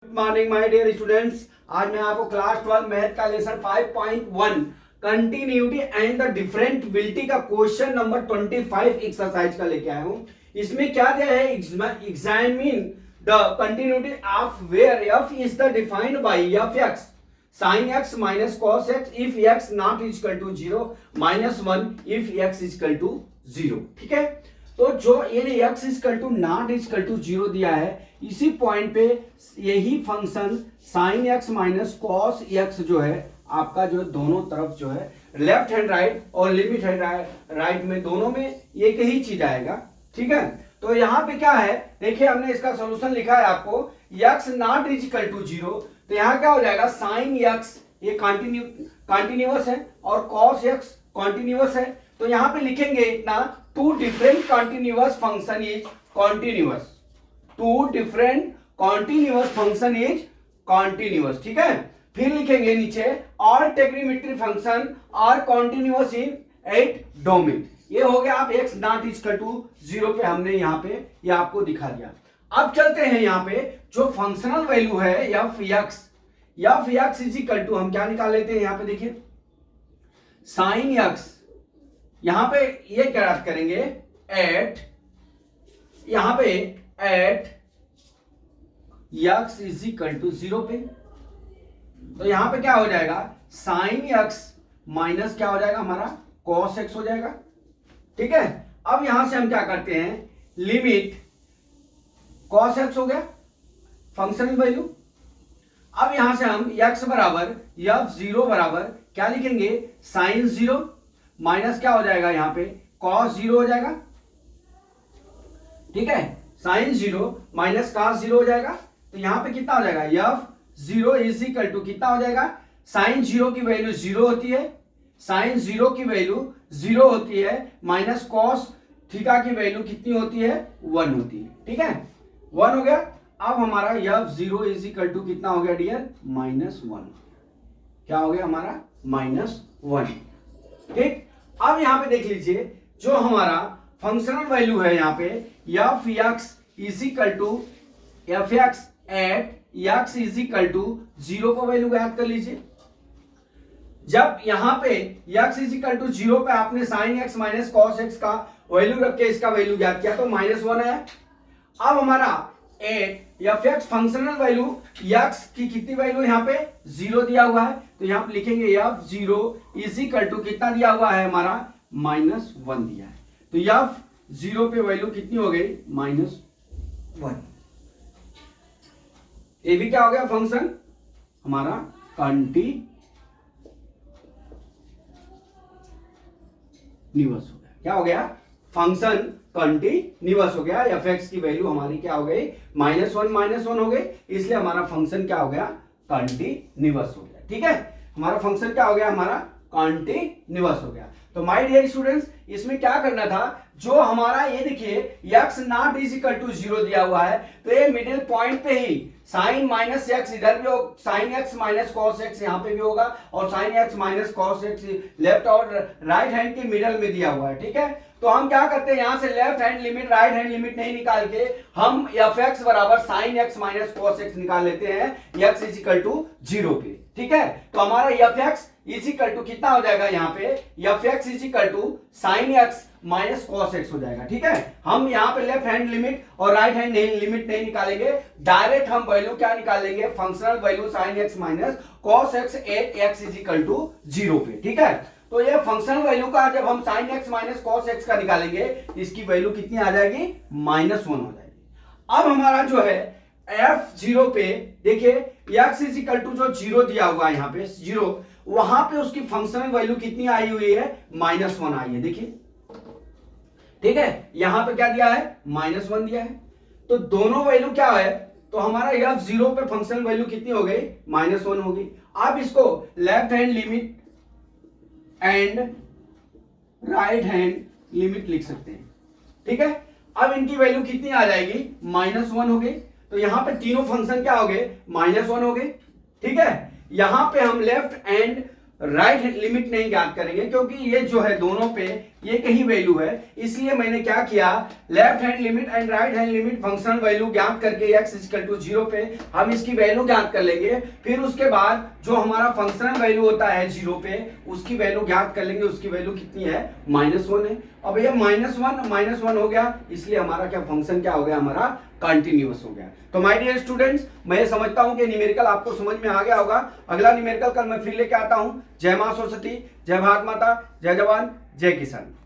Good morning my dear students. आज मैं आपको क्लास 12 मैथ का lesson 5.1 continuity and the differentiability का क्वेश्चन नंबर 25 एक्सरसाइज का लेके आया हूं। इसमें क्या दिया है, examine the continuity of where F is the defined by F X sin x minus cos x if x not is equal to 0 minus 1 if x is equal to 0। ठीक है, तो जो ये x is equal to not is equal to 0 दिया है, इसी point पे यही function sin x minus cos x जो है आपका, जो दोनों तरफ जो है लेफ्ट हैंड राइट और लिमिट हैंड राइट में दोनों में एक ही चीज आएगा। ठीक है, तो यहाँ पे क्या है, देखिए हमने इसका सॉल्यूशन लिखा है आपको, x naught is equal to 0, तो यहाँ क्या हो जाएगा sin x ये कॉन्टिन्यूअस है और cos x कॉन्टिन्यूअस है, तो यहाँ पे लिखेंगे इतना, two different continuous function is continuous, two different continuous function is continuous. ठीक है, फिर लिखेंगे नीचे all trigonometry function are continuous in 8 domain. ये हो गया, आप x naught is equal to 0 पे हमने यहाँ पे ये आपको दिखा दिया। अब चलते हैं यहाँ पे जो फंक्शनल वैल्यू है F X is equal to, हम क्या निकाल लेते हैं यहाँ पे, देखिए साइन एक्स, यहाँ पे ये क्या करेंगे एट, यहाँ पे at X is equal to 0 पे, तो यहाँ पे क्या हो जाएगा साइन एक्स माइनस क्या हो जाएगा हमारा कॉस एक्स हो जाएगा। ठीक है, अब यहां से हम क्या करते हैं, लिमिट cos x हो गया फंक्शनल वैल्यू। अब यहां से हम x बराबर f0 बराबर क्या लिखेंगे, साइन 0 माइनस क्या हो जाएगा यहाँ पे cos 0 हो जाएगा। ठीक है, साइन 0 माइनस cos 0 हो जाएगा, तो यहां पे कितना हो जाएगा f0 इज इक्वल टू कितना हो जाएगा, साइन 0 की वैल्यू 0 होती है, साइन 0 की वैल्यू 0 होती है, माइनस cos थीटा की वैल्यू कितनी होती है 1 होती है। ठीक है, 1 हो गया। अब हमारा f0 इज इक्वल टू कितना हो गया डियर, -1। क्या हो गया हमारा -1। ठीक, अब यहां पे देख लीजिए जो हमारा फंक्शनल वैल्यू है यहाँ पे f x is equal to F X at x is equal to 0 को वैल्यू ज्ञात कर लीजिए। जब यहां पे x इज इक्वल टू 0 पे आपने sine x minus cos x का वैल्यू रख के इसका वैल्यू ज्ञात किया तो -1 आया। अब हमारा F x functional value x की कितनी वैल्यू यहाँ पे 0 दिया हुआ है, तो यहाँ पे लिखेंगे f0 इज इक्वल टू कितना दिया हुआ है हमारा -1 दिया है, तो f0 पे वैल्यू कितनी हो गई -1। ये भी क्या हो गया फंक्शन हमारा कंटिन्यूअस हो गया। क्या हो गया, फंक्शन कंटिन्यूअस हो गया। एफ एक्स की वैल्यू हमारी क्या हो गई -1 हो गई, इसलिए हमारा फंक्शन क्या हो गया कंटिन्यूअस हो गया। ठीक है, हमारा फंक्शन क्या हो गया, हमारा कंटिन्यूअस हो गया। तो माय डियर स्टूडेंट्स, इसमें क्या करना था, जो हमारा ये देखिए x naught is equal to 0 दिया हुआ है, तो ये मिडिल पॉइंट पे ही साइन माइनस एक्स इधर भी हो, sign X minus cos x यहाँ पे भी होगा, और sign X minus cos x left और राइट हैंड के मिडल में दिया हुआ है। ठीक है, तो हम क्या करते हैं, यहां से left hand limit right hand limit नहीं निकाल के हम एफ एक्स बराबर sign X minus cos x निकाल लेते हैं एक्स इज इक्वल टू 0 पे। ठीक है, तो हमारा F X is equal to कितना हो जाएगा, यहाँ पे F X is equal to sine X minus cos X हो जाएगा। ठीक है, हम यहाँ पे लेफ्ट हैंड लिमिट और राइट हैंड लिमिट नहीं निकालेंगे, डायरेक्ट हम वैल्यू क्या निकालेंगे, functional value sine X minus cos X at X is equal to 0 पे। ठीक है, तो ये फंक्शनल वैल्यू का जब हम sin x minus cos x का निकालेंगे, इसकी वैल्यू कितनी आ जाएगी -1 हो जाएगी। अब हमारा जो है f0 पे देखिए x इज इक्वल टू जो 0 दिया हुआ है यहाँ पे 0, वहां पे उसकी फंक्शनल वैल्यू कितनी आई हुई है -1 आई है। देखिए, ठीक है, यहां पे क्या दिया है -1 दिया है, तो दोनों वैल्यू क्या है, तो हमारा f0 पे फंक्शनल वैल्यू कितनी हो गई -1 हो गई। अब इसको left hand limit and right hand limit लिख सकते हैं। ठीक है, अब इनकी वैल्यू कितनी आ जाएगी -1 हो गई, तो यहां पे तीनों फंक्शन क्या हो गए -1 हो गए। ठीक है, यहां पे हम लेफ्ट एंड राइट लिमिट नहीं ज्ञात करेंगे, क्योंकि ये जो है दोनों पे एक ही वैल्यू है, इसलिए मैंने क्या किया, left hand limit and right hand limit functional value ज्ञात करके x इक्वल टू 0 पे हम इसकी वैल्यू ज्ञात कर लेंगे। फिर उसके बाद जो हमारा फंक्शनल वैल्यू होता है 0 पे, उसकी वैल्यू ज्ञात कर लेंगे। उसकी वैल्यू कितनी है, -1 है। अब ये -1 हो गया, इसलिए हमारा क्या फंक्शन क्या हो गया, हमारा कंटिन्यूअस हो गया। तो माय डियर स्टूडेंट्स, मैं समझता हूं कि न्यूमेरिकल आपको समझ में आ गया होगा। अगला न्यूमेरिकल कल मैं फिर लेके आता हूं। जय मां सरस्वती, जय भारत माता, जय जवान, जय किसान।